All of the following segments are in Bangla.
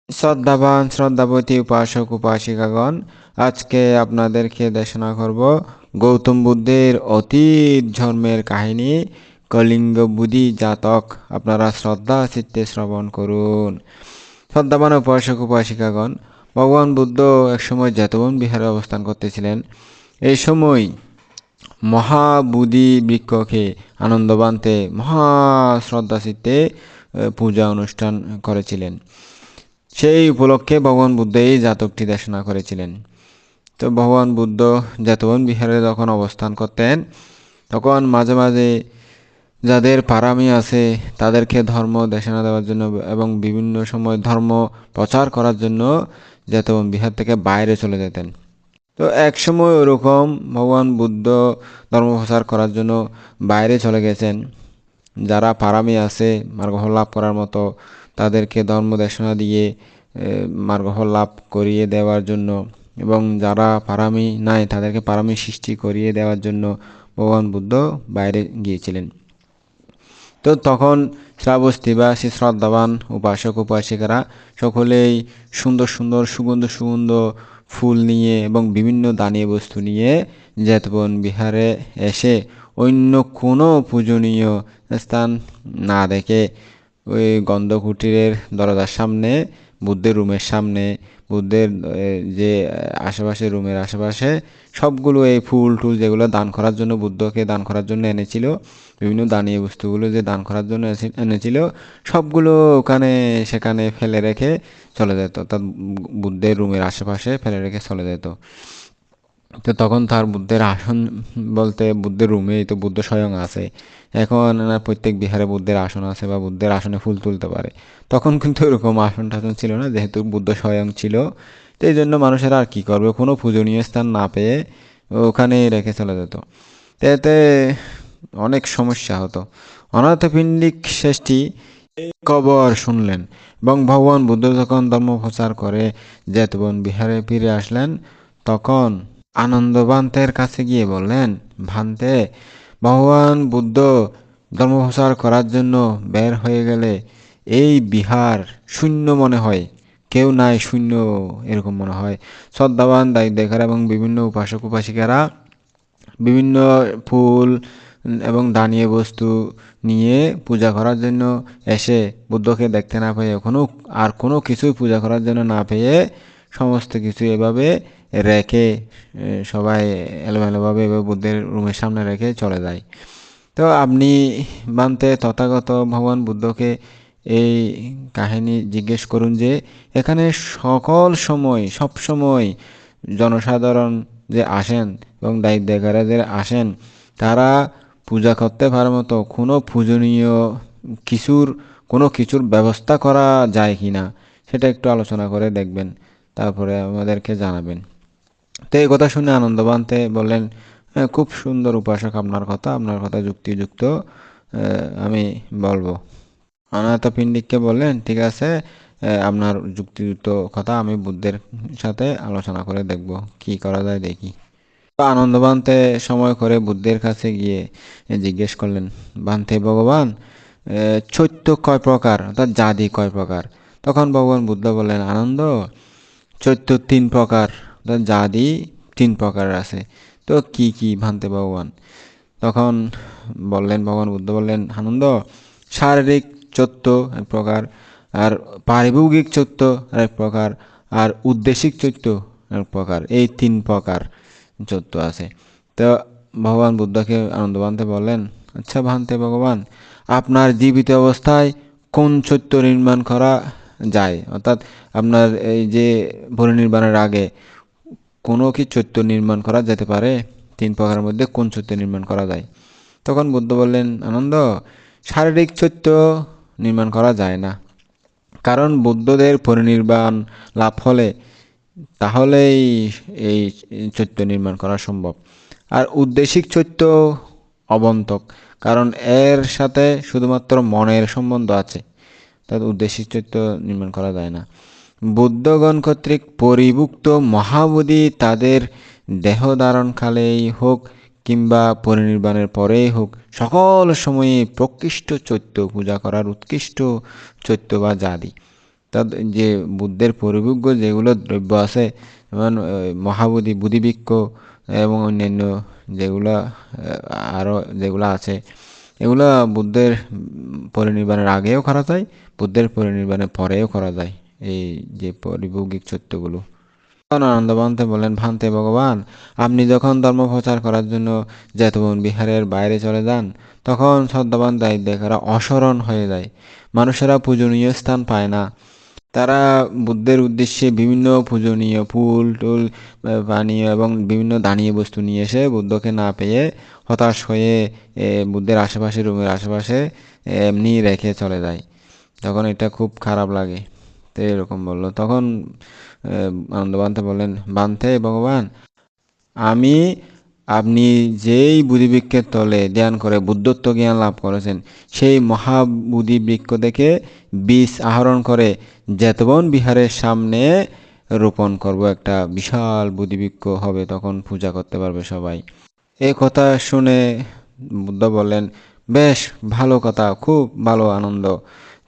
শ্রদ্ধাবান শ্রদ্ধাবতী উপাসক উপাসিকাগণ, আজকে আপনাদেরকে দেশনা করব গৌতম বুদ্ধের অতীত জন্মের কাহিনী কলিঙ্গ বুদ্ধি জাতক। আপনারা শ্রদ্ধা চিত্তে শ্রবণ করুন। শ্রদ্ধাবান উপাসক উপাসিকাগণ, ভগবান বুদ্ধ একসময় জেতবন বিহারে অবস্থান করতেছিলেন। এই সময় মহাবোধি বৃক্ষকে আনন্দবান্তে মহা শ্রদ্ধা চিত্তে পূজা অনুষ্ঠান করেছিলেন। সেই উপলক্ষে ভগবান বুদ্ধ এই জাতকটি দেশনা করেছিলেন। তো ভগবান বুদ্ধ জেতবন বিহারে যখন অবস্থান করতেন, তখন মাঝে মাঝে যাদের পারামি আছে তাদেরকে ধর্ম দেশনা দেওয়ার জন্য এবং বিভিন্ন সময় ধর্ম প্রচার করার জন্য জেতবন বিহার থেকে বাইরে চলে যেতেন। তো এক সময় ওরকম ভগবান বুদ্ধ ধর্ম প্রচার করার জন্য বাইরে চলে গেছেন। যারা পারামি আছে মার্গফল লাভ করার মতো, তাদেরকে ধর্ম দেশনা দিয়ে মার্গফল লাভ করিয়ে দেওয়ার জন্য, এবং যারা পারামি নাই তাদেরকে পারামি সৃষ্টি করিয়ে দেওয়ার জন্য ভগবান বুদ্ধ বাইরে গিয়েছিলেন। তো তখন শ্রাবস্তি বা শ্রদ্ধাবান উপাসক উপাসিকারা সকলেই সুন্দর সুন্দর সুগন্ধ সুগন্ধ ফুল নিয়ে এবং বিভিন্ন দানীয় বস্তু নিয়ে জেতবন বিহারে এসে অন্য কোনো পূজনীয় স্থান না দেখে ওই গন্ধকুটিরের দরজার সামনে, বুদ্ধের রুমের সামনে, বুদ্ধের যে আশেপাশে রুমের আশেপাশে সবগুলো এই ফুল টুল যেগুলো দান করার জন্য বুদ্ধকে দান করার জন্য এনেছিল, বিভিন্ন দানীয় বস্তুগুলো যে দান করার জন্য এনেছিল, সবগুলো ওখানে সেখানে ফেলে রেখে চলে যেত। অর্থাৎ বুদ্ধের রুমের আশেপাশে ফেলে রেখে চলে যেত। তো তখন তার বুদ্ধের আসন বলতে বুদ্ধের রুমেই তো বুদ্ধ স্বয়ং আছে। এখন প্রত্যেক বিহারে বুদ্ধের আসন আছে বা বুদ্ধের আসনে ফুল তুলতে পারে। তখন কিন্তু এরকম আসন টাসন ছিল না, যেহেতু বুদ্ধ স্বয়ং ছিল। তো এই জন্য মানুষেরা আর কি করবে, কোনো পূজনীয় স্থান না পেয়ে ওখানেই রেখে চলে যেত। তো এতে অনেক সমস্যা হতো। অনাথপিণ্ডিক শেষটি খবর শুনলেন এবং ভগবান বুদ্ধ যখন ধর্ম প্রচার করে জেতবন বিহারে ফিরে আসলেন, তখন আনন্দবান্তের কাছে গিয়ে বললেন, ভান্তে, ভগবান বুদ্ধ ধর্ম প্রচার করার জন্য বের হয়ে গেলে এই বিহার শূন্য মনে হয়, কেউ নাই, শূন্য এরকম মনে হয়। শ্রদ্ধাবান দায়িত্ব দেখার এবং বিভিন্ন উপাসক উপাসিকারা বিভিন্ন ফুল এবং দানীয় বস্তু নিয়ে পূজা করার জন্য এসে বুদ্ধকে দেখতে না পেয়ে কোনো কিছুই পূজা করার জন্য না পেয়ে সমস্ত কিছু এভাবে রেখে সবাই এলোমেলোভাবে বুদ্ধের রুমের সামনে রেখে চলে যায়। তো আপনি মানতে তথাগত ভগবান বুদ্ধকে এই কাহিনী জিজ্ঞেস করুন যে এখানে সকল সময় সব সময় জনসাধারণ যে আসেন এবং দায়িত্বকারীরা যে আসেন, তারা পূজা করতে পারার মতো কিছুর কোনো কিছুর ব্যবস্থা করা যায় কি না, সেটা একটু আলোচনা করে দেখবেন, তারপরে আমাদেরকে জানাবেন। তো এই কথা শুনে আনন্দবান্তে বললেন, হ্যাঁ, খুব সুন্দর উপাসক, আপনার কথা যুক্তিযুক্ত, আমি বলবো। অনাথপিণ্ডিককে বললেন, ঠিক আছে, আপনার যুক্তিযুক্ত কথা আমি বুদ্ধের সাথে আলোচনা করে দেখব, কি করা যায় দেখি। তো আনন্দবান্তে সময় করে বুদ্ধের কাছে গিয়ে জিজ্ঞেস করলেন, বান্তে ভগবান, চৈত্য কয় প্রকার, অর্থাৎ জাতি কয় প্রকার? তখন ভগবান বুদ্ধ বললেন, আনন্দ, চৈত্য 3 প্রকার, অর্থাৎ জাতি 3 প্রকার আছে। তো কি কি ভান্তে ভগবান? তখন ভগবান বুদ্ধ বললেন, আনন্দ, শারীরিক চৈত্য 1 প্রকার, আর পারিভৌগিক চৈত্য 1 প্রকার, আর উদ্দেশিক চৈত্য 1 প্রকার, এই 3 প্রকার চৈত্য আছে। তো ভগবান বুদ্ধকে আনন্দবান্তে বললেন, আচ্ছা ভান্তে ভগবান, আপনার জীবিত অবস্থায় কোন চৈত্য নির্মাণ করা যায়, অর্থাৎ আপনার এই যে পরিনির্বাণের আগে কোনো কি চৈত্য নির্মাণ করা যেতে পারে? 3 প্রকারের মধ্যে কোন চৈত্য নির্মাণ করা যায়? তখন বুদ্ধ বললেন, আনন্দ, শারীরিক চৈত্য নির্মাণ করা যায় না, কারণ বুদ্ধদের পরিনির্বাণ লাভ হলে তাহলেই এই চৈত্য নির্মাণ করা সম্ভব। আর উদ্দেশিক চৈত্য অবন্তক, কারণ এর সাথে শুধুমাত্র মনের সম্বন্ধ আছে, তার উদ্দেশিক চৈত্য নির্মাণ করা যায় না। বুদ্ধগণ কর্তৃক পরিভুক্ত মহাবোধি তাদের দেহ ধারণকালেই হোক কিংবা পরিনির্বাণের পরেই হোক, সকল সময়ে প্রকৃষ্ট চৈত্য পূজা করার উৎকৃষ্ট চৈত্য বা জাতি। তো অর্থাৎ যে বুদ্ধের পরিভোগ্য যেগুলো দ্রব্য আছে, যেমন মহাবোধি, বুদ্ধিবৃক্ষ এবং অন্যান্য যেগুলো আরও যেগুলো আছে, এগুলা বুদ্ধের পরিনির্বাণের আগেও করা যায়, বুদ্ধের পরিনির্বাণের পরেও করা যায়, এই যে পরিভৌগিক সত্যগুলো। তখন আনন্দ ভান্তে বলেন, ভান্তে ভগবান, আপনি যখন ধর্ম প্রচার করার জন্য জেতবন বিহারের বাইরে চলে যান, তখন শ্রদ্ধাবান দায়িত্বকারীরা অসরণ হয়ে যায়, মানুষেরা পূজনীয় স্থান পায় না। তারা বুদ্ধের উদ্দেশ্যে বিভিন্ন পূজনীয় ফুল টুল, পানীয় এবং বিভিন্ন দানীয় বস্তু নিয়ে এসে বুদ্ধকে না পেয়ে হতাশ হয়ে বুদ্ধের আশেপাশে, রুমের আশেপাশে এমনি রেখে চলে যায়। তখন এটা খুব খারাপ লাগে। তো এরকম বললো। তখন আনন্দ বান্তে বললেন, বান্তে ভগবান, আমি আপনি যেই বুদ্ধিবৃক্ষের তলে ধ্যান করে বুদ্ধত্ব জ্ঞান লাভ করেছেন, সেই মহাবুদ্ধি বৃক্ষ থেকে বীজ আহরণ করে জেতবন বিহারের সামনে রোপণ করব, একটা বিশাল বুদ্ধিবৃক্ষ হবে, তখন পূজা করতে পারবে সবাই। এই কথা শুনে বুদ্ধ বললেন, বেশ ভালো কথা, খুব ভালো আনন্দ,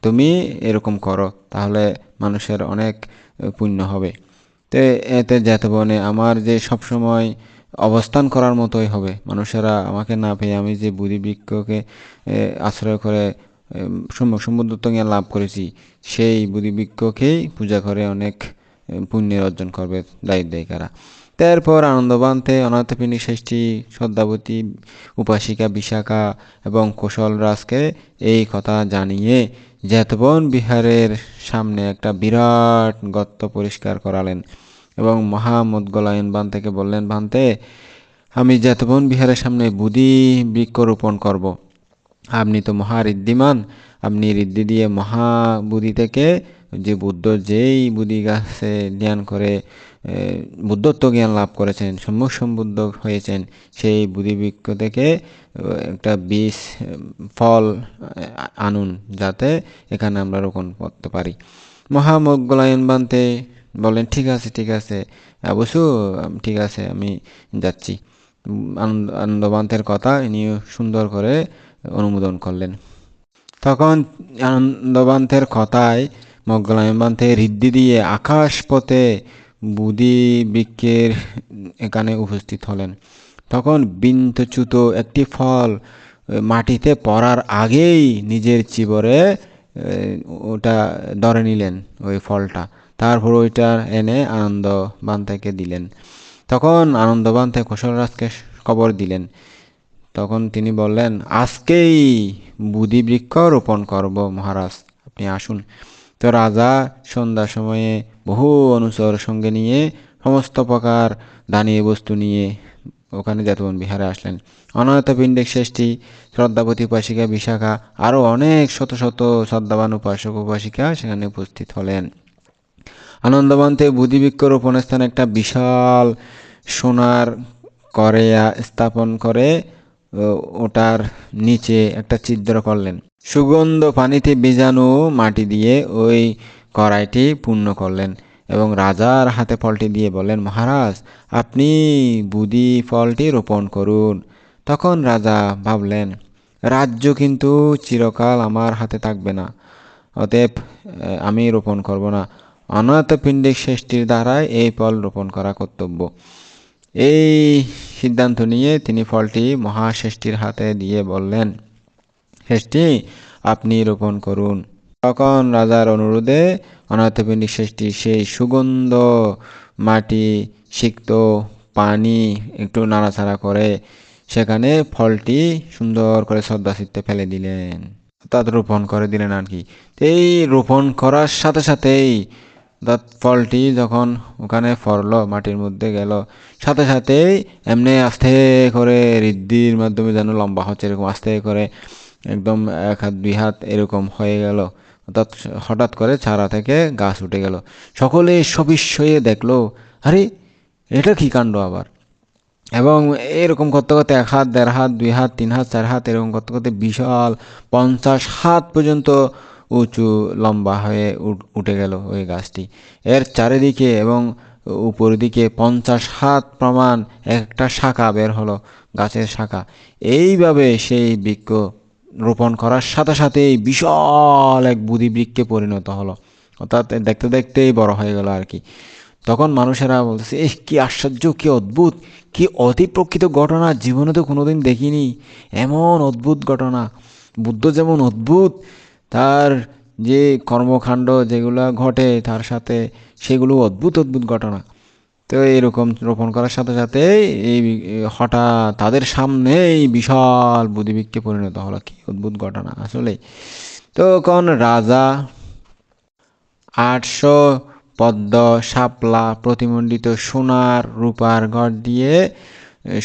তুমি এরকম করো, তাহলে মানুষের অনেক পুণ্য হবে। তে এতে জেতবনে আমার যে সবসময় অবস্থান করার মতোই হবে, মানুষেরা আমাকে না পেয়ে আমি যে বুদ্ধিবৃক্ষকে আশ্রয় করে সমুদ্রত্ব জ্ঞান লাভ করেছি, সেই বুদ্ধিবৃক্ষকেই পূজা করে অনেক পুণ্যের অর্জন করবে দায়িত্বকারা। তারপর আনন্দবান্তে অনাথপিণ্ডি ষষ্ঠী, শ্রদ্ধাবতী উপাসিকা বিশাখা এবং কৌশল রাজকে এই কথা জানিয়ে জেতবন বিহারের সামনে একটা বিরাট গর্ত পরিষ্কার করালেন এবং মহামুদ্গলায়ন বান্তেকে বললেন, বান্তে, আমি জেতবন বিহারের সামনে বুদ্ধি বৃক্ষ রোপণ করব। আপনি তো মহারিদ্ধিমান, আপনি ঋদ্ধি দিয়ে মহাবুদ্ধি থেকে যে বুদ্ধ যেই বুদ্ধি গাছে ধ্যান করে বুদ্ধত্ব জ্ঞান লাভ করেছেন, সম্যক সম্বুদ্ধ হয়েছেন, সেই বুদ্ধিবৃক্ষ থেকে একটা বীজ ফল আনুন, যাতে এখানে আমরা রোপণ করতে পারি। মহামোগলায়ন বান্তে বলেন, ঠিক আছে ঠিক আছে অবশ্য, ঠিক আছে, আমি যাচ্ছি। আনন্দবান্তের কথা ইনি সুন্দর করে অনুমোদন করলেন। তখন আনন্দবান্তের কথায় মগ্গলায়নবান্তে ঋদ্ধি দিয়ে আকাশ পথে বুদ্ধি বৃক্ষের এখানে উপস্থিত হলেন। তখন বিন্দুচ্যুত একটি ফল মাটিতে পড়ার আগেই নিজের চিবরে ওটা ধরে নিলেন, ওই ফলটা। তারপর ওইটা এনে আনন্দবান্তেকে দিলেন। তখন আনন্দবান্তে কৌশলরাজকে খবর দিলেন। তখন তিনি বললেন, আজকেই বুদ্ধিবৃক্ষ রোপণ করব মহারাজ, আপনি আসুন। তো রাজা সন্ধ্যার সময়ে বহু অনুচর সঙ্গে নিয়ে সমস্ত প্রকার দানীয় বস্তু নিয়ে ওখানে জেতবন বিহারে আসলেন। অনাথপিণ্ডিক ষষ্ঠী, শ্রদ্ধাবতী উপাসিকা বিশাখা, আরও অনেক শত শত শ্রদ্ধাবান উপাসক উপাসিকা সেখানে উপস্থিত হলেন। আনন্দবান্তে বুদ্ধিবৃক্ষ রোপণ স্থানে একটা বিশাল সোনার কড়াইয়া স্থাপন করে ওটার নিচে একটা ছিদ্র করলেন। সুগন্ধ পানিতে বীজাণু মাটি দিয়ে ওই কড়াইটি পূর্ণ করলেন এবং রাজার হাতে ফলটি দিয়ে বললেন, মহারাজ, আপনি বুদ্ধি ফলটি রোপণ করুন। তখন রাজা ভাবলেন, রাজ্য কিন্তু চিরকাল আমার হাতে থাকবে না, অতএব আমি রোপণ করব না। অনাথপিণ্ডিক ষষ্ঠীর দ্বারাই এই ফল রোপণ করা কর্তব্য। এই সিদ্ধান্ত নিয়ে তিনি ফলটি মহাষষ্ঠীর হাতে দিয়ে বললেন, ষষ্ঠী, আপনি রোপণ করুন। তখন রাজার অনুরোধে অনাথপিণ্ডিক ষষ্ঠী সেই সুগন্ধ মাটি, সিক্ত পানি একটু নাড়াচাড়া করে সেখানে ফলটি সুন্দর করে শ্রদ্ধাচিত্তে ফেলে দিলেন, অর্থাৎ রোপণ করে দিলেন আর কি। এই রোপণ করার সাথে সাথেই ফলটি যখন ওখানে পড়লো, মাটির মধ্যে গেল, সাথে সাথেই এমনি আস্তে করে ঋদ্ধির মাধ্যমে যেন লম্বা হচ্ছে, এরকম আস্তে করে একদম 1 হাত 2 হাত এরকম হয়ে গেল, অর্থাৎ হঠাৎ করে চারা থেকে গাছ উঠে গেল। সকলে সবিস্ময়ে দেখলো, আরে এটা কি কাণ্ড আবার। এবং এরকম করতে করতে 1 হাত 1.5 হাত 2 হাত 3 হাত 4 হাত এরকম করতে করতে বিশাল 50 হাত পর্যন্ত উঁচু লম্বা হয়ে উঠে গেল ওই গাছটি। এর চারিদিকে এবং উপর দিকে 50 হাত প্রমাণ একটা শাখা বের হলো, গাছের শাখা। এইভাবে সেই বৃক্ষ রোপণ করার সাথে সাথেই বিশাল এক বুদ্ধি বৃক্ষে পরিণত হলো। অর্থাৎ দেখতে দেখতেই বড় হয়ে গেল আর কি। তখন মানুষেরা বলতেছে, কি আশ্চর্য, কি অদ্ভুত, কি অতি প্রকৃত ঘটনা, জীবনে তো কোনোদিন দেখিনি এমন অদ্ভুত ঘটনা। বুদ্ধ যেমন অদ্ভুত, তার যে কর্মকাণ্ড যেগুলো ঘটে তার সাথে, সেগুলো অদ্ভুত অদ্ভুত ঘটনা। তো এরকম রোপণ করার সাথে সাথে এই হঠাৎ তাদের সামনে এই বিশাল বুদ্ধিবৃক্ষে পরিণত হলো। কি অদ্ভুত ঘটনা আসলে। তখন রাজা 800 পদ্ম শাপলা প্রতিমণ্ডিত সোনার রূপার ঘট দিয়ে,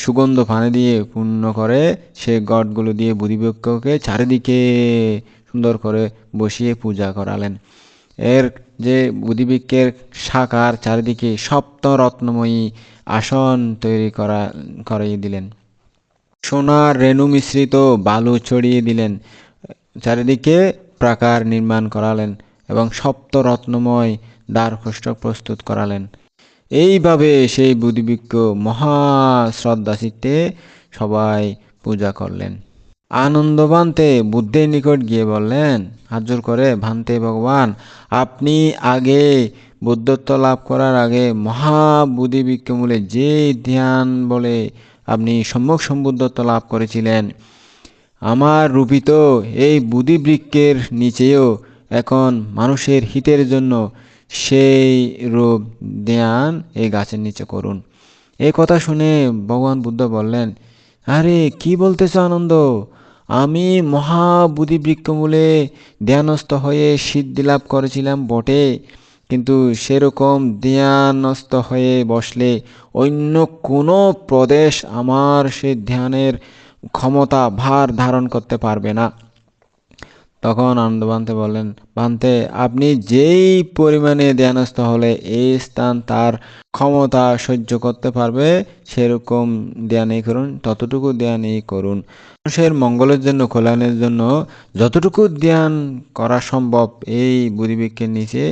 সুগন্ধ পানি দিয়ে পূর্ণ করে সে ঘটগুলো দিয়ে বুদ্ধিবৃক্ষকে চারিদিকে সুন্দর করে বসিয়ে পূজা করালেন। এর যে বুদ্ধিবৃক্ষের শাখার চারিদিকে সপ্তরত্নময়ী আসন তৈরি করিয়ে দিলেন। সোনার রেণু মিশ্রিত বালু ছড়িয়ে দিলেন। চারিদিকে প্রাকার নির্মাণ করালেন এবং সপ্তরত্নময় দ্বারকোষ্ঠক প্রস্তুত করালেন। এইভাবে সেই বুদ্ধিবৃক্ষ মহা শ্রদ্ধাচিত্তে সবাই পূজা করলেন। আনন্দ ভান্তে বুদ্ধের নিকট গিয়ে বললেন, হাত জোর করে, ভান্তে ভগবান, আপনি আগে বুদ্ধত্ব লাভ করার আগে মহাবুদ্ধিবৃক্ষ মূলে যে ধ্যান বলে আপনি সম্যক সম্বুদ্ধত্ব লাভ করেছিলেন, আমার রূপিত এই বুদ্ধিবৃক্ষের নিচেও এখন মানুষের হিতের জন্য সেই রূপ ধ্যান এই গাছের নিচে করুন। এই কথা শুনে ভগবান বুদ্ধ বললেন, আরে কি বলতেছ আনন্দ, আমি মহাবুদ্ধিবৃক্ষমূলে ধ্যানস্থ হয়ে সিদ্ধি লাভ করেছিলাম বটে, কিন্তু সেরকম ধ্যানস্থ হয়ে বসলে অন্য কোনো প্রদেশ আমার সে ধ্যানের ক্ষমতা ভার ধারণ করতে পারবে না। তখন আনন্দ ভান্তে বললেন, ভান্তে, আপনি যেই পরিমাণে ধ্যানস্থ হলে এই স্থান তার ক্ষমতা সহ্য করতে পারবে সেরকম ধ্যানই করুন, ততটুকু ধ্যানই করুন। মানুষের মঙ্গলের জন্য, কল্যাণের জন্য যতটুকু ধ্যান করা সম্ভব এই বুদ্ধিবৃক্ষের নিচে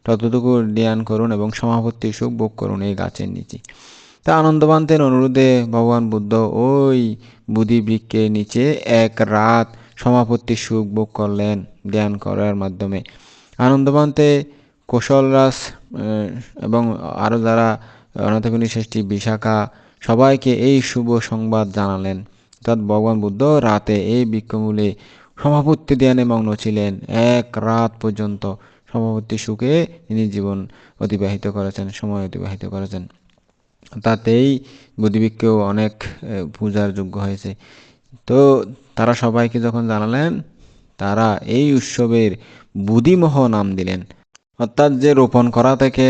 ততটুকু ধ্যান করুন এবং সমাপত্তি সুখ ভোগ করুন এই গাছের নিচে। তা আনন্দবান্তের অনুরোধে ভগবান বুদ্ধ ওই বুদ্ধিবৃক্ষের নিচে এক রাত সমাপত্তি সুখ ভোগ করলেন ধ্যান করার মাধ্যমে। আনন্দবান্তে কৌশলরাজ এবং আরও যারা অনাথগুণী শ্রেষ্ঠী বিশাখা সবাইকে এই শুভ সংবাদ জানালেন। অর্থাৎ ভগবান বুদ্ধ রাতে এই বৃক্ষমূলে সমাপত্তি ধ্যানে মগ্ন ছিলেন। এক রাত পর্যন্ত সমাপত্তি সুখে তিনি জীবন অতিবাহিত করেছেন, সময় অতিবাহিত করেছেন। তাতেই বুদ্ধিবৃক্ষও অনেক পূজার যোগ্য হয়েছে। তো তারা সবাইকে যখন জানালেন, তারা এই উৎসবের বুদ্ধিমোহ নাম দিলেন। অর্থাৎ যে রোপণ করা থেকে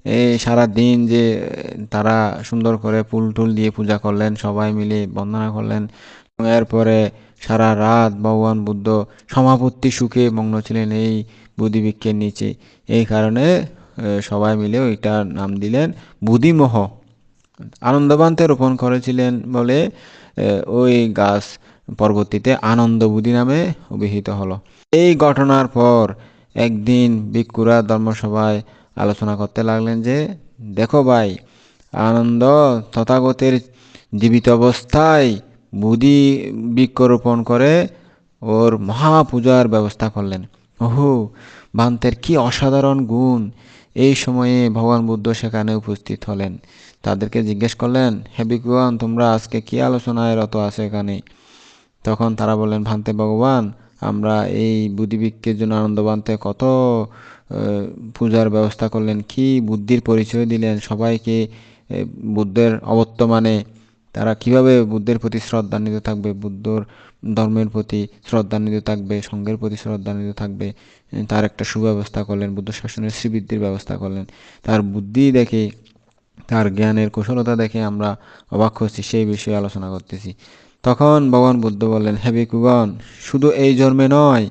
এই সারা দিন যে তারা সুন্দর করে ফুল টুল দিয়ে পূজা করলেন, সবাই মিলে বন্দনা করলেন, এরপরে সারা রাত ভগবান বুদ্ধ সমাপত্তি সুখে মগ্ন ছিলেন এই বুদ্ধিবৃক্ষের নিচে। এই কারণে সবাই মিলে ওইটার নাম দিলেন বুদ্ধিমোহ। আনন্দবান্তে রোপণ করেছিলেন বলে ওই গাছ পরবর্তীতে আনন্দবুদ্ধি নামে অভিহিত হলো। এই ঘটনার পর একদিন ভিক্ষুরা ধর্মসভায় আলোচনা করতে লাগলেন যে, দেখো ভাই, আনন্দ তথাগতের জীবিত অবস্থায় বুদ্ধি বৃক্ষরোপণ করে ওর মহাপূজার ব্যবস্থা করলেন। ওহো, ভান্তের কি অসাধারণ গুণ! এই সময়ে ভগবান বুদ্ধ সেখানে উপস্থিত হলেন। তাদেরকে জিজ্ঞেস করলেন, হে ভিক্ষুগণ, তোমরা আজকে কি আলোচনায় রত আছে এখানে? তখন তারা বললেন, ভান্তে ভগবান, আমরা এই বুদ্ধিবৃক্ষের জন্য আনন্দবান্তে কত পূজার ব্যবস্থা করলেন, কি বুদ্ধির পরিচয় দিলেন সবাইকে। বুদ্ধের অবর্তমানে তারা কিভাবে বুদ্ধের প্রতি শ্রদ্ধান্বিত থাকবে, বুদ্ধর ধর্মের প্রতি শ্রদ্ধান্বিত থাকবে, সঙ্ঘের প্রতি শ্রদ্ধান্বিত থাকবে, তার একটা সুব্যবস্থা করলেন, বুদ্ধ শাসনের শ্রীবৃদ্ধির ব্যবস্থা করলেন। তার বুদ্ধি দেখে, তার জ্ঞানের কুশলতা দেখে আমরা অবাক হচ্ছি, সেই বিষয়ে আলোচনা করতেছি। তখন ভগবান বুদ্ধ বললেন, হে ভিক্ষুগণ, শুধু এই জন্মে নয়,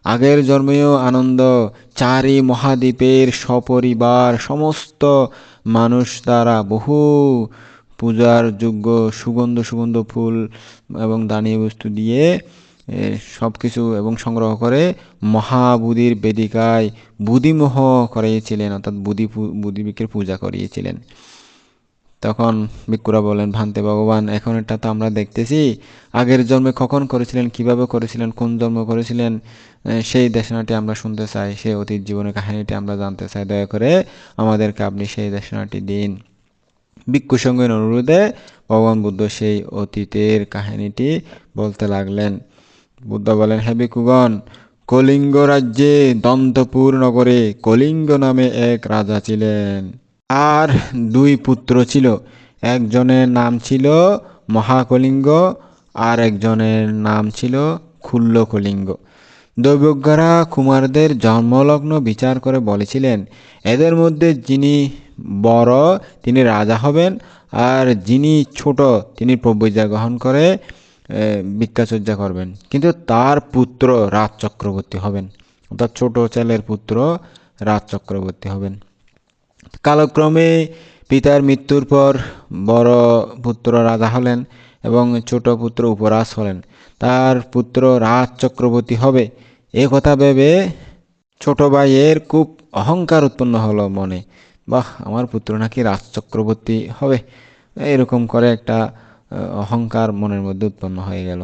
আগের জন্মেও আনন্দ চারি মহাদ্বীপের সপরিবার সমস্ত মানুষ দ্বারা বহু পূজার যোগ্য সুগন্ধ সুগন্ধ ফুল এবং দানীয় বস্তু দিয়ে সব কিছু এবং সংগ্রহ করে মহাবুদ্ধির বেদিকায় বুদ্ধিমোহ করিয়েছিলেন, অর্থাৎ বুদ্ধিবৃক্ষের পূজা করিয়েছিলেন। তখন ভিক্ষুরা বলেন, ভান্তে ভগবান, এখন এটা তো আমরা দেখতেছি, আগের জন্মে কখন করেছিলেন, কিভাবে করেছিলেন, কোন জন্ম করেছিলেন, সেই দেশনাটি আমরা শুনতে চাই, সেই অতীত জীবনের কাহিনীটি আমরা জানতে চাই, দয়া করে আমাদেরকে আপনি সেই দেশনাটি দিন। ভিক্ষু সঙ্গের অনুরোধে ভগবান বুদ্ধ সেই অতীতের কাহিনীটি বলতে লাগলেন। বুদ্ধ বলেন, হে ভিক্ষুগণ, কলিঙ্গ রাজ্যে দন্তপুর নগরে কলিঙ্গ নামে এক রাজা ছিলেন। আর দুই পুত্র ছিল, একজনের নাম ছিল মহাকলিঙ্গ আর একজনের নাম ছিল ক্ষুল্ল কলিঙ্গ। দৈবজ্ঞরা কুমারদের জন্মলগ্ন বিচার করে বলেছিলেন, এদের মধ্যে যিনি বড় তিনি রাজা হবেন, আর যিনি ছোট তিনি প্রব্রজা গ্রহণ করে ভিক্ষাচর্যা করবেন, কিন্তু তার পুত্র রাজ চক্রবর্তী হবেন, অর্থাৎ ছোট ছেলের পুত্র রাজ চক্রবর্তী হবেন। কালক্রমে পিতার মৃত্যুর পর বড় পুত্র রাজা হলেন এবং ছোট পুত্র উপরাজ হলেন। তার পুত্র রাজ চক্রবর্তী হবে এ কথা ভেবে ছোট ভাইয়ের খুব অহংকার উৎপন্ন হলো মনে। বাহ, আমার পুত্র নাকি রাজ চক্রবর্তী হবে, এরকম করে একটা অহংকার মনের মধ্যে উৎপন্ন হয়ে গেল।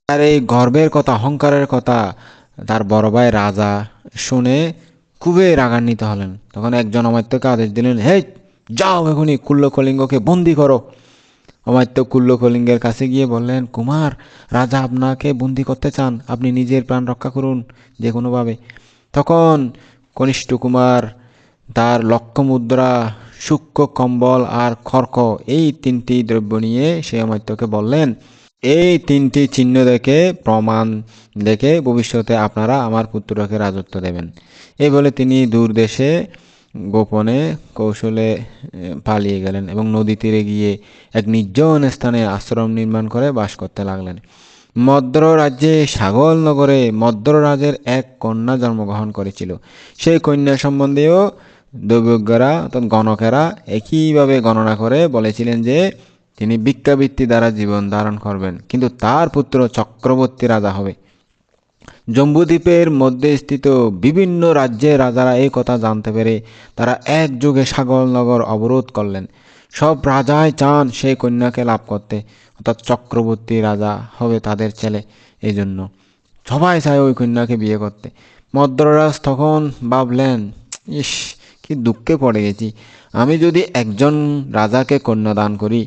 আর এই গর্বের কথা, অহংকারের কথা তার বড় ভাই রাজা শুনে খুবই রাগান্বিত হলেন। তখন একজন অমাত্যকে আদেশ দিলেন, হে, যাও এখনই কুল্ল কলিঙ্গকে বন্দি করো। অমাত্য কুল্ল কলিঙ্গের কাছে গিয়ে বললেন, কুমার, রাজা আপনাকে বন্দি করতে চান, আপনি নিজের প্রাণ রক্ষা করুন যে কোনোভাবে। তখন কনিষ্ঠ কুমার তার লক্ষ মুদ্রা, সূক্ষ্ম কম্বল আর খড়ক, এই তিনটি দ্রব্য নিয়ে সে অমাত্যকে বললেন, এই তিনটি চিহ্ন দেখে, প্রমাণ দেখে ভবিষ্যতে আপনারা আমার পুত্রকে রাজত্ব দেবেন। এই বলে তিনি দূর দেশে গোপনে কৌশলে পালিয়ে গেলেন এবং নদী তীরে গিয়ে এক নির্জন স্থানে আশ্রম নির্মাণ করে বাস করতে লাগলেন। মদ্র রাজ্যে সাগল নগরে মদ্র রাজের এক কন্যা জন্মগ্রহণ করেছিল। সেই কন্যা সম্বন্ধেও দৈবজ্ঞরা অর্থাৎ গণকেরা একইভাবে গণনা করে বলেছিলেন যে তিনি ভিক্ষাবৃত্তি দ্বারা জীবন ধারণ করবেন, কিন্তু তার পুত্র চক্রবর্তী রাজা হবে। জম্বুদ্বীপের মধ্যে স্থিত বিভিন্ন রাজ্যের রাজারা এই কথা জানতে পেরে তারা একযোগে সাগরনগর অবরোধ করলেন। সব রাজাই চান সেই কন্যাকে লাভ করতে, অর্থাৎ চক্রবর্তী রাজা হবে তাদের ছেলে, এই জন্য সবাই চায় ওই কন্যাকে বিয়ে করতে। মদ্ররাজ তখন ভাবলেন, ইস, কি দুঃখে পড়ে গেছি, আমি যদি একজন রাজাকে কন্যা দান করি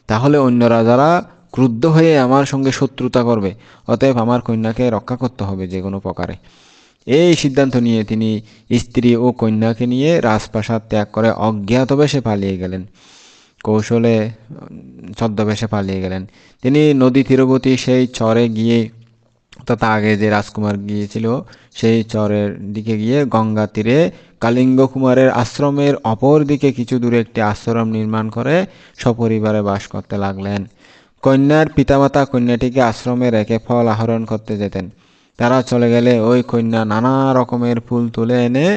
তাহলে অন্য রাজারা ক্রুদ্ধ হয়ে আমার সঙ্গে শত্রুতা করবে, অতএব আমার কন্যাকে রক্ষা করতে হবে যে কোনো প্রকারে। এই সিদ্ধান্ত নিয়ে তিনি স্ত্রী ও কন্যাকে নিয়ে রাজপ্রাসাদ ত্যাগ করে অজ্ঞাতবেশে পালিয়ে গেলেন, কৌশলে ছদ্মবেশে পালিয়ে গেলেন। তিনি নদী তীরবর্তী সেই চরে গিয়ে, তথা আগে যে রাজকুমার গিয়েছিল সেই চরের দিকে গিয়ে গঙ্গা তীরে কালিঙ্গ কুমারের আশ্রমের অপর দিকে কিছু দূরে একটি আশ্রম নির্মাণ করে সপরিবারে বাস করতে লাগলেন। কন্যার পিতামাতা কন্যাটিকে আশ্রমে রেখে ফল আহরণ করতে যেতেন। তারা চলে গেলে ওই কন্যা নানা রকমের ফুল তুলে এনে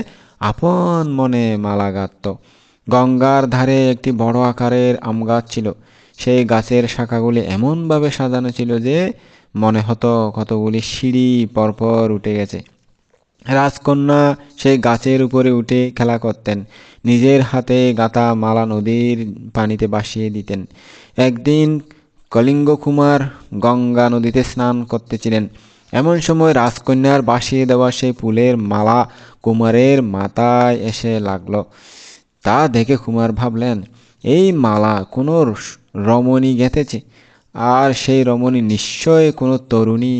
আপন মনে মালা গাঁথত। গঙ্গার ধারে একটি বড় আকারের আম গাছ ছিল। সেই গাছের শাখাগুলি এমনভাবে সাজানো ছিল যে মনে হতো কতগুলি সিঁড়ি পরপর উঠে গেছে। রাজকন্যা সেই গাছের উপরে উঠে খেলা করতেন, নিজের হাতে গাঁথা মালা নদীর পানিতে ভাসিয়ে দিতেন। একদিন কলিঙ্গ কুমার গঙ্গা নদীতে স্নান করতেছিলেন। এমন সময় রাজকন্যার ভাসিয়ে দেওয়া সেই ফুলের মালা কুমারের মাথায় এসে লাগলো। তা দেখে কুমার ভাবলেন, এই মালা কোনো রমণী গেঁথেছে, আর সেই রমণী নিশ্চয় কোনো তরুণী,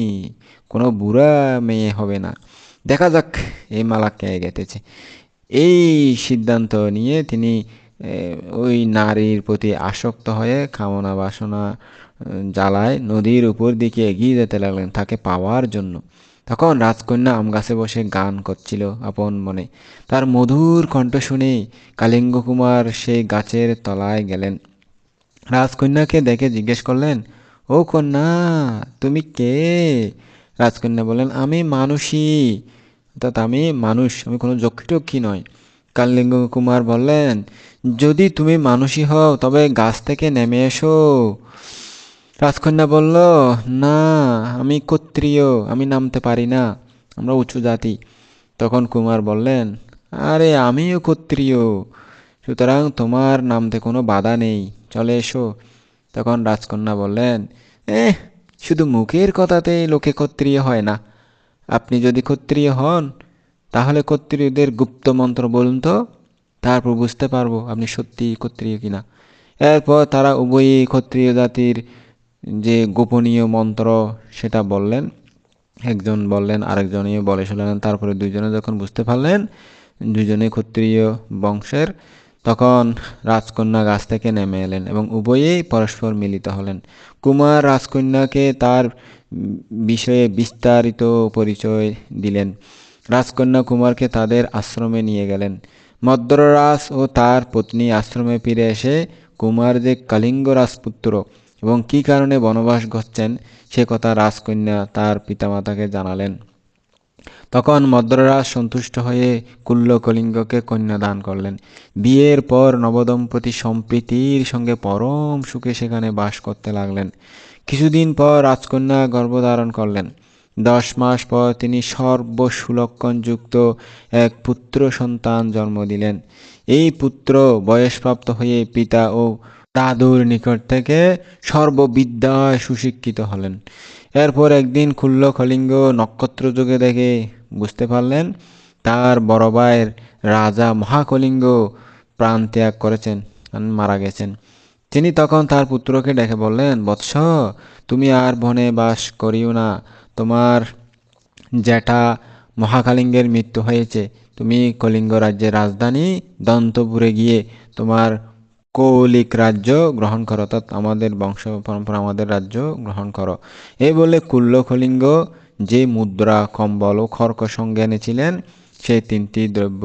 কোনো বুড়া মেয়ে হবে না। দেখা যাক এই মালা কে গেঁথেছে। এই সিদ্ধান্ত নিয়ে তিনি ওই নারীর প্রতি আসক্ত হয়ে কামনা বাসনা জ্বালায় নদীর উপর দিকে এগিয়ে যেতে লাগলেন তাকে পাওয়ার জন্য। তখন রাজকন্যা আম গাছে বসে গান করছিল আপন মনে। তার মধুর কণ্ঠ শুনে কালিঙ্গ কুমার সেই গাছের তলায় গেলেন। রাজকন্যাকে দেখে জিজ্ঞেস করলেন, ও কন্যা, তুমি কে? রাজকন্যা বললেন, আমি মানুষই, অর্থাৎ আমি মানুষ, আমি কোনো যক্ষী টক্ষী নয়। কালিঙ্গ কুমার বললেন, যদি তুমি মানুষই হও তবে গাছ থেকে নেমে এসো। রাজকন্যা বলল, না, আমি ক্ষত্রিয়, আমি নামতে পারি না, আমরা উঁচু জাতি। তখন কুমার বললেন, আরে আমিও ক্ষত্রিয়, সুতরাং তোমার নামতে কোনো বাধা নেই, চলে এসো। তখন রাজকন্যা বললেন, এহ, শুধু মুখের কথাতেই লোকে ক্ষত্রিয় হয় না। আপনি যদি ক্ষত্রিয় হন, তাহলে ক্ষত্রিয়দের গুপ্ত মন্ত্র বলুন তো, তারপর বুঝতে পারবো আপনি সত্যি ক্ষত্রিয় কিনা। এরপর তারা উভয়ই ক্ষত্রিয় জাতির যে গোপনীয় মন্ত্র সেটা বললেন। একজন বললেন, আরেকজনই বলে শোনালেন। তারপরে দুইজনে যখন বুঝতে পারলেন দুইজনে ক্ষত্রিয় বংশের, তখন রাজকন্যা গাছ থেকে নেমে এলেন এবং উভয়েই পরস্পর মিলিত হলেন। কুমার রাজকন্যাকে তার বিষয়ে বিস্তারিত পরিচয় দিলেন। রাজকন্যা কুমারকে তাদের আশ্রমে নিয়ে গেলেন। মদ্ররাজ ও তার পত্নী আশ্রমে ফিরে এসে কুমার যে কলিঙ্গ রাজপুত্র এবং কী কারণে বনবাস করছেন সে কথা রাজকন্যা তার পিতামাতাকে জানালেন। তখন মদ্ররাজ সন্তুষ্ট হয়ে কুল্ল কলিঙ্গকে কন্যা দান করলেন। বিয়ের পর নবদম্পতি সম্প্রীতির সঙ্গে পরম সুখে সেখানে বাস করতে লাগলেন। কিছুদিন পর রাজকন্যা গর্ভধারণ করলেন। 10 মাস পর তিনি সর্বসুলক্ষণযুক্ত এক পুত্র সন্তান জন্ম দিলেন। এই পুত্র বয়সপ্রাপ্ত হয়ে পিতা ও দাদুর নিকট থেকে সর্ববিদ্যায় সুশিক্ষিত হলেন। এরপর একদিন খুল্ল কলিঙ্গ নক্ষত্রযোগে দেখে বুঝতে পারলেন তার বড় ভাইয়ের রাজা মহাকলিঙ্গ প্রাণত্যাগ করেছেন, মারা গেছেন। তিনি তখন তার পুত্রকে ডেকে বললেন, বৎস, তুমি আর বনে বাস করিও না। তোমার জ্যাঠা মহাকালিঙ্গের মৃত্যু হয়েছে। তুমি কলিঙ্গ রাজ্যের রাজধানী দন্তপুরে গিয়ে তোমার কৌলিক রাজ্য গ্রহণ করো, অর্থাৎ আমাদের বংশ পরম্পরা আমাদের রাজ্য গ্রহণ করো। এই বলে কুল্ল কলিঙ্গ যে মুদ্রা, কম্বল ও খড়গ সঙ্গে এনেছিলেন সেই 3টি দ্রব্য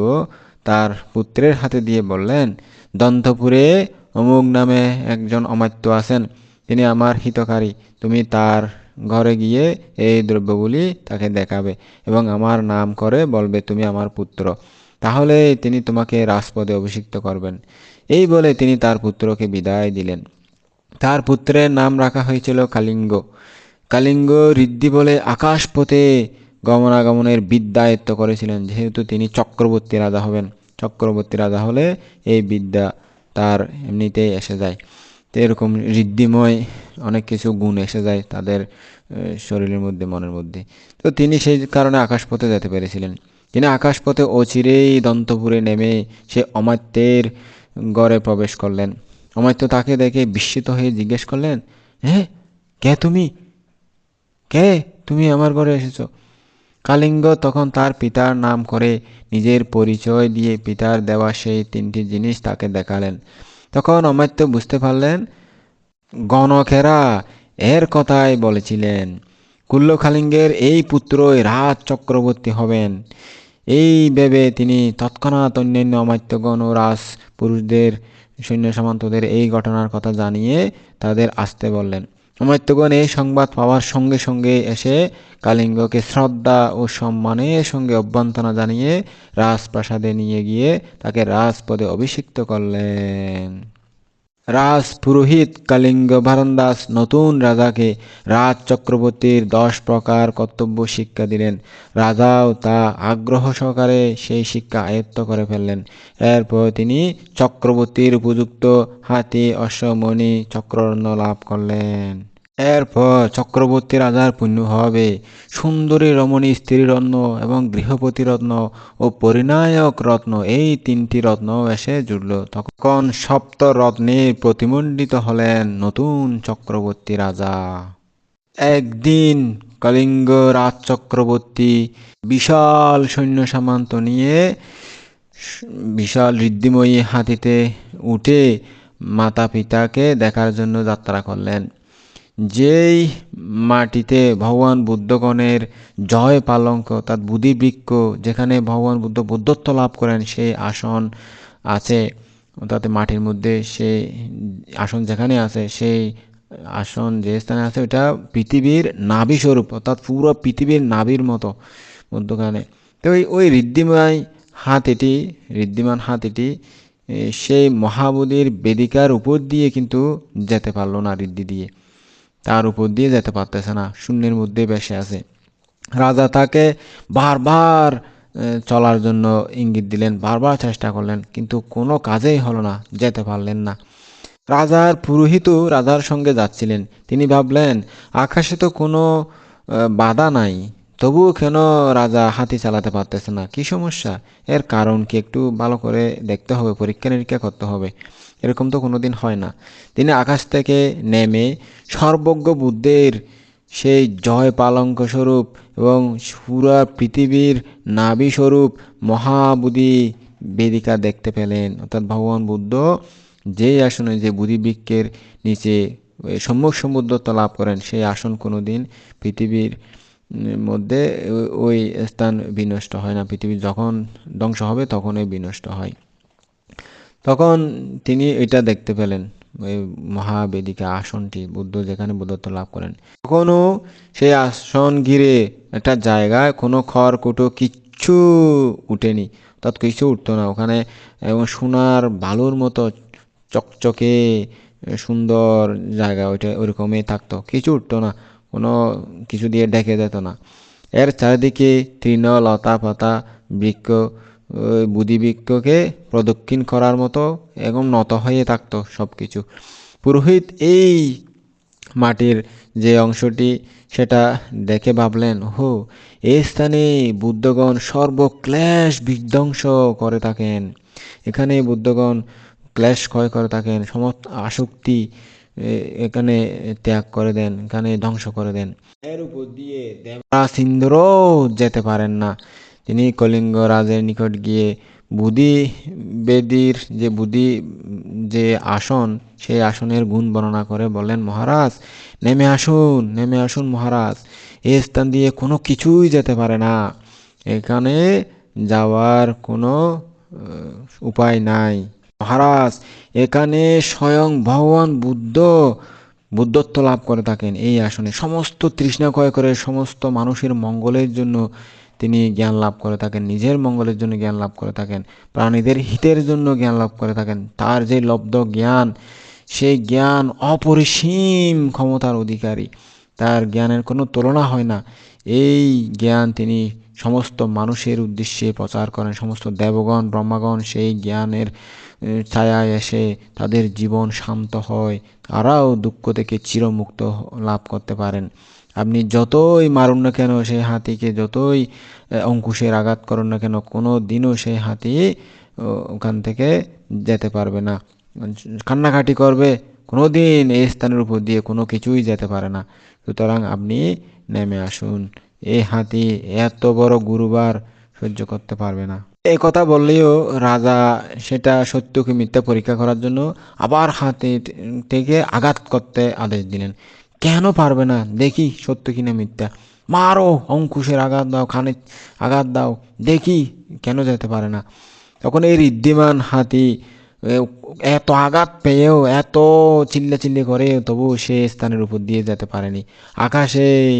তার পুত্রের হাতে দিয়ে বললেন, দন্তপুরে অমুক নামে একজন অমাত্য আছেন, তিনি আমার হিতকারী। তুমি তার ঘরে গিয়ে এই দ্রব্যগুলি তাকে দেখাবে এবং আমার নাম করে বলবে তুমি আমার পুত্র, তাহলে তিনি তোমাকে রাজপদে অভিষিক্ত করবেন। এই বলে তিনি তার পুত্রকে বিদায় দিলেন। তার পুত্রের নাম রাখা হয়েছিল কালিঙ্গ। কালিঙ্গ ঋদ্ধি বলে আকাশপথে গমনাগমনের বিদ্যা আয়ত্ত করেছিলেন, যেহেতু তিনি চক্রবর্তী রাজা হবেন। চক্রবর্তী রাজা হলে এই বিদ্যা তার এমনিতেই এসে যায়। তো এরকম ঋদ্ধিময় অনেক কিছু গুণ এসে যায় তাদের শরীরের মধ্যে, মনের মধ্যে। তো তিনি সেই কারণে আকাশপথে যেতে পেরেছিলেন। তিনি আকাশপথে অচিরেই দন্তপুরে নেমে সে অমাত্যের ঘরে প্রবেশ করলেন। অমাত্য তাকে দেখে বিস্মিত হয়ে জিজ্ঞেস করলেন, হ্যাঁ, কে তুমি? কে তুমি আমার ঘরে এসেছো? কালিঙ্গ তখন তার পিতার নাম করে নিজের পরিচয় দিয়ে পিতার দেওয়া সেই 3টি জিনিস তাকে দেখালেন। তখন অমাত্য বুঝতে পারলেন গণকেরা এর কথাই বলেছিলেন। কুল্ল কালিঙ্গের এই পুত্রই রাজ চক্রবর্তী হবেন। এই ভেবে তিনি তৎক্ষণাৎ অন্যান্য অমাত্যগণ ও রাজ পুরুষদের, সৈন্য সামন্তদের এই ঘটনার কথা জানিয়ে তাদের আসতে বললেন। অমাত্যগণ এই সংবাদ পাওয়ার সঙ্গে সঙ্গে এসে কালিঙ্গকে শ্রদ্ধা ও সম্মানের সঙ্গে অভ্যর্থনা জানিয়ে রাজপ্রাসাদে নিয়ে গিয়ে তাকে রাজপদে অভিষিক্ত করলেন। রাজ পুরোহিত কালিঙ্গ ভারন্দাস নতুন রাজাকে রাজ চক্রবর্তীর 10 প্রকার কর্তব্য শিক্ষা দিলেন। রাজাও তা আগ্রহ সহকারে সেই শিক্ষা আয়ত্ত করে ফেললেন। এরপর তিনি চক্রবর্তীর উপযুক্ত হাতি, অশ্ব, মণি, চক্ররত্ন লাভ করলেন। এরপর চক্রবর্তী রাজার পুণ্য হবে সুন্দরী রমণী স্ত্রী রত্ন এবং গৃহপতি রত্ন ও পরিণায়ক রত্ন, এই 3টি রত্ন এসে জুড়ল। তখন সপ্ত রত্নে প্রতিমণ্ডিত হলেন নতুন চক্রবর্তী রাজা। একদিন কলিঙ্গ রাজ চক্রবর্তী বিশাল সৈন্য সামন্ত নিয়ে বিশাল ঋদ্ধিময়ী হাতিতে উঠে মাতা পিতাকে দেখার জন্য যাত্রা করলেন। যেই মাটিতে ভগবান বুদ্ধগণের জয় পালঙ্ক, অর্থাৎ বুদ্ধি বৃক্ষ, যেখানে ভগবান বুদ্ধ বুদ্ধত্ব লাভ করেন সেই আসন আছে, অর্থাৎ মাটির মধ্যে সেই আসন যেখানে আছে, সেই আসন যে স্থানে আছে ওটা পৃথিবীর নাভি স্বরূপ, অর্থাৎ পুরো পৃথিবীর নাভির মতো মধ্যখানে। তো ওই ঋদ্ধিমান হাতিটি সেই মহাবোধির বেদিকার উপর দিয়ে কিন্তু যেতে পারলো না, ঋদ্ধি দিয়ে তার উপর দিয়ে যেতে পারতেছে না, শূন্যের মধ্যে ভেসে আছে। রাজা তাকে বারবার চলার জন্য ইঙ্গিত দিলেন, বারবার চেষ্টা করলেন, কিন্তু কোনো কাজেই হলো না, যেতে পারলেন না। রাজার পুরোহিতও রাজার সঙ্গে যাচ্ছিলেন। তিনি ভাবলেন, আকাশে তো কোনো বাধা নাই, তবুও কেন রাজা হাতি চালাতে পারতেছে না, কি সমস্যা? এর কারণ কি একটু ভালো করে দেখতে হবে, পরীক্ষা নিরীক্ষা করতে হবে। এরকম তো কোনোদিন হয় না। তিনি আকাশ থেকে নেমে সর্বজ্ঞ বুদ্ধের সেই জয় পালঙ্ক স্বরূপ এবং পুরা পৃথিবীর নাভি স্বরূপ মহাবোধি বেদিকা দেখতে পেলেন। অর্থাৎ ভগবান বুদ্ধ যেই আসনে, যে বোধি বৃক্ষের নিচে সম্যক সমুদ্রত্ব লাভ করেন, সেই আসন কোনোদিন পৃথিবীর মধ্যে ওই স্থান বিনষ্ট হয় না। পৃথিবী যখন ধ্বংস হবে তখনই বিনষ্ট হয়। তখন তিনি এটা দেখতে পেলেন, ওই মহাবেদিকা আসনটি, বুদ্ধ যেখানে বুদ্ধত্ব লাভ করেন। তখনও সেই আসন ঘিরে একটা জায়গায় কোনো খড়কুটো কিচ্ছু উঠেনি, অর্থাৎ কিছু উঠতো না ওখানে, এবং সোনার বালুর মতো চকচকে সুন্দর জায়গা, ওইটা ওইরকমই থাকতো, কিছু উঠতো না, কোনো কিছু দিয়ে ঢেকে যেত না। এর চারিদিকে তৃণ লতা পাতা বৃক্ষ, বুধি বৃক্ষকে প্রদক্ষিণ করার মতো এবং নত হয়ে থাকতো সব কিছু। পুরোহিত এই মাটির যে অংশটি, সেটা দেখে ভাবলেন, হো, এই স্থানে বুদ্ধগণ সর্বক্লেশ বিধ্বংস করে থাকেন। এখানে বুদ্ধগণ ক্লেশ ক্ষয় করে থাকেন, সমস্ত আসক্তি এখানে ত্যাগ করে দেন, এখানে ধ্বংস করে দেন। এর উপর দিয়ে দেবরাজ ইন্দ্র যেতে পারেন না। তিনি কলিঙ্গ রাজের নিকট গিয়ে বুধি বেদির যে বুধি যে আসন, সেই আসনের গুণ বর্ণনা করে বললেন, মহারাজ নেমে আসুন, নেমে আসুন মহারাজ, এই স্থান দিয়ে কোনো কিছুই যেতে পারে না, এখানে যাওয়ার কোনো উপায় নাই। মহারাজ, এখানে স্বয়ং ভগবান বুদ্ধ বুদ্ধত্ব লাভ করে থাকেন এই আসনে, সমস্ত তৃষ্ণা ক্ষয় করে সমস্ত মানুষের মঙ্গলের জন্য তিনি জ্ঞান লাভ করে থাকেন, নিজের মঙ্গলের জন্য জ্ঞান লাভ করে থাকেন, প্রাণীদের হিতের জন্য জ্ঞান লাভ করে থাকেন। তার যে লব্ধ জ্ঞান, সেই জ্ঞান অপরিসীম ক্ষমতার অধিকারী, তার জ্ঞানের কোনো তুলনা হয় না। এই জ্ঞান তিনি সমস্ত মানুষের উদ্দেশ্যে প্রচার করেন। সমস্ত দেবগণ ব্রহ্মাগণ সেই জ্ঞানের ছায়ায় এসে তাদের জীবন শান্ত হয়, তারাও দুঃখ থেকে চিরমুক্ত লাভ করতে পারেন। আপনি যতই মারুন না কেন সেই হাতিকে, যতই অঙ্কুশের আঘাত করুন না কেন, কোনো দিনও সেই হাতি ওখান থেকে যেতে পারবে না, কান্নাকাটি করবে, কোনো দিন এই স্থানের উপর দিয়ে কোনো কিছুই যেতে পারে না। সুতরাং আপনি নেমে আসুন, এই হাতি এত বড় গুরুবার সহ্য করতে পারবে না। এই কথা বললেও রাজা সেটা সত্য কি মিথ্যা পরীক্ষা করার জন্য আবার হাতি থেকে আঘাত করতে আদেশ দিলেন। কেন পারবে না, দেখি সত্য কিনা মিথ্যা, মারো, অঙ্কুশের আঘাত দাও, খানে আঘাত দাও, দেখি কেন যেতে পারে না। তখন এই ঋদ্ধিমান হাতি এত আঘাত পেয়েও, এত চিল্লাচিল্লি করে, তবু সে স্থানের উপর দিয়ে যেতে পারেনি, আকাশেই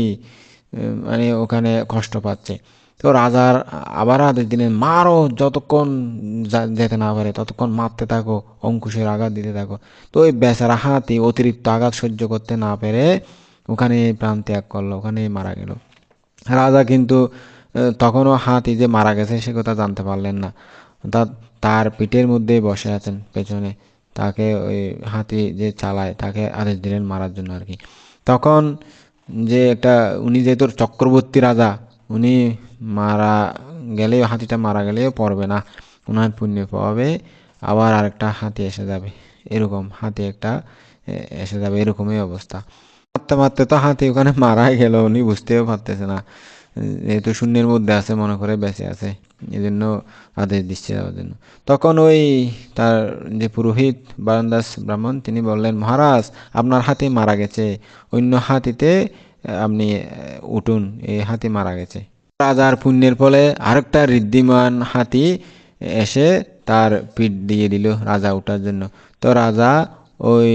মানে ওখানে কষ্ট পাচ্ছে। তো রাজার আবার আদেশ দিলেন, মারো, যতক্ষণ যেতে না পারে ততক্ষণ মারতে থাকো, অঙ্কুশের আঘাত দিতে থাকো। তো ওই বেচারা হাতি অতিরিক্ত আঘাত সহ্য করতে না পেরে ওখানে প্রাণ ত্যাগ করলো, ওখানে মারা গেল। রাজা কিন্তু তখনও হাতি যে মারা গেছে সে কথা জানতে পারলেন না। অর্থাৎ তার পিঠের মধ্যে বসে আছেন পেছনে, তাকে ওই হাতি যে চালায় তাকে আদেশ দিলেন মারার জন্য আর কি। তখন যে একটা, উনি যেহেতু চক্রবর্তী রাজা, উনি মারা গেলেও, হাতিটা মারা গেলেও পড়বে না, ওনার পুণ্য পাবে, আবার আরেকটা হাতি এসে যাবে, এরকম হাতি একটা এসে যাবে, এরকমই অবস্থা। মারতে মারতে তো হাতি ওখানে মারাই গেল, উনি বুঝতেও পারতেছে না, যেহেতু শূন্যের মধ্যে আছে মনে করে বেঁচে আছে, এই জন্য আদেশ দিচ্ছে যাওয়ার জন্য। তখন ওই তার যে পুরোহিত বারান্দাস ব্রাহ্মণ, তিনি বললেন, মহারাজ আপনার হাতি মারা গেছে, অন্য হাতিতে আপনি উঠুন, এই হাতি মারা গেছে। রাজার পুণ্যের ফলে আরেকটা ঋদ্ধিমান হাতি এসে তার পিঠ দিয়ে দিল রাজা উঠার জন্য। তো রাজা ওই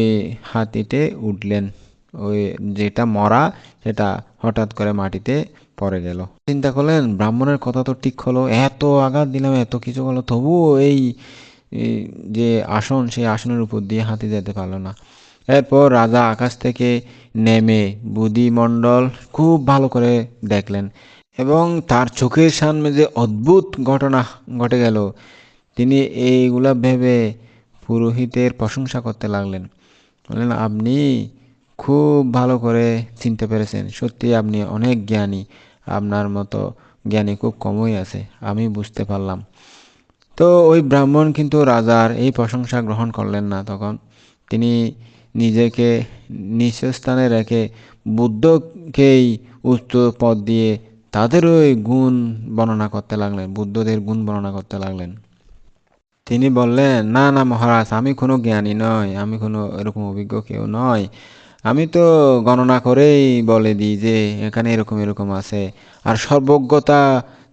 হাতিতে উঠলেন, ওই যেটা মরা সেটা হঠাৎ করে মাটিতে পড়ে গেল। চিন্তা করলেন, ব্রাহ্মণের কথা তো ঠিক হলো, এত আঘাত দিলাম, এত কিছু হলো, তবুও এই যে আসন, সেই আসনের উপর দিয়ে হাতি যেতে পারলো না। এরপর রাজা আকাশ থেকে নেমে বুধিমণ্ডল খুব ভালো করে দেখলেন, এবং তার চোখের সামনে যে অদ্ভুত ঘটনা ঘটে গেল, তিনি এইগুলা ভেবে পুরোহিতের প্রশংসা করতে লাগলেন। বললেন, আপনি খুব ভালো করে চিনতে পেরেছেন, সত্যি আপনি অনেক জ্ঞানী, আপনার মতো জ্ঞানী খুব কমই আছে, আমি বুঝতে পারলাম। তো ওই ব্রাহ্মণ কিন্তু রাজার এই প্রশংসা গ্রহণ করলেন না। তখন তিনি নিজেকে নিচ স্থানে রেখে বুদ্ধকেই উচ্চ পদ দিয়ে তাদের ওই গুণ বর্ণনা করতে লাগলেন, বুদ্ধদের গুণ বর্ণনা করতে লাগলেন। তিনি বললেন, না না মহারাজ, আমি কোনো জ্ঞানী নয়, আমি কোনো এরকম অভিজ্ঞ কেউ নয়। আমি তো গণনা করেই বলে দিই যে এখানে এরকম এরকম আছে। আর সর্বজ্ঞতা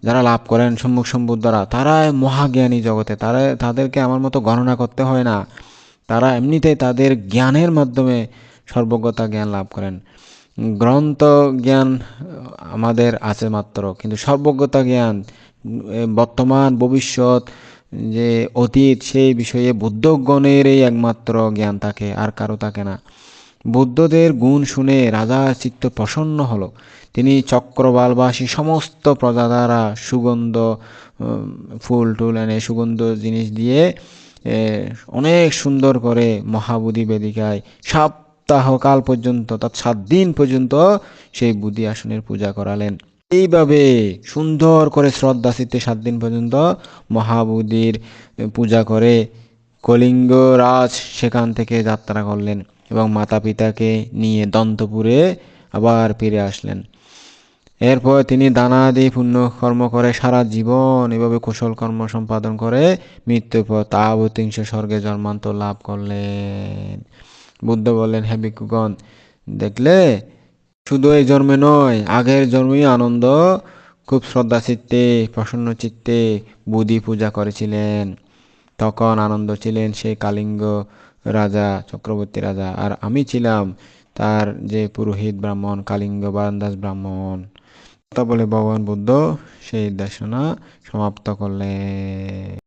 যারা লাভ করেন সম্মুখ সম্বুদ্ধ দ্বারা, তারা মহাজ্ঞানী জগতে, তাদেরকে আমার মতো গণনা করতে হয় না। তারা এমনিতেই তাদের জ্ঞানের মাধ্যমে সর্বজ্ঞতা জ্ঞান লাভ করেন। গ্রন্থ জ্ঞান আমাদের আছে মাত্র, কিন্তু সর্বজ্ঞতা জ্ঞান বর্তমান ভবিষ্যৎ যে অতীত সেই বিষয়ে বুদ্ধগণেরই একমাত্র জ্ঞান থাকে, আর কারো থাকে না। বুদ্ধদের গুণ শুনে রাজার চিত্ত প্রসন্ন হলো। তিনি চক্রবালবাসী সমস্ত প্রজা দ্বারা সুগন্ধ ফুল টুল এনে সুগন্ধ জিনিস দিয়ে অনেক সুন্দর করে মহাবোধি বেদিকায় সপ্তাহকাল পর্যন্ত, অর্থাৎ 7 দিন পর্যন্ত সেই বুদ্ধি আসনের পূজা করালেন। এইভাবে সুন্দর করে শ্রদ্ধা চিত্তে 7 দিন পর্যন্ত মহাবোধির পূজা করে কলিঙ্গ রাজ সেখান থেকে যাত্রা করলেন এবং মাতা পিতাকে নিয়ে দন্তপুরে আবার ফিরে আসলেন। এরপর তিনি দানাদি পুণ্য কর্ম করে সারা জীবন এভাবে কুশল কর্ম সম্পাদন করে মৃত্যুর পর তাবতিংশ স্বর্গে জন্মান্তর লাভ করলেন। বুদ্ধ বললেন, হে ভিক্ষুগণ, দেখলে, শুধু এই জন্মে নয়, আগের জন্মেই আনন্দ খুব শ্রদ্ধা চিত্তে প্রসন্ন চিত্তে বুদ্ধি পূজা করেছিলেন। তখন আনন্দ ছিলেন সেই কালিঙ্গ রাজা, চক্রবর্তী রাজা, আর আমি ছিলাম তার যে পুরোহিত ব্রাহ্মণ, কালিঙ্গ বারান্দাস ব্রাহ্মণ। তা বলে ভগবান বুদ্ধ সেই দেশনা সমাপ্ত করলেন।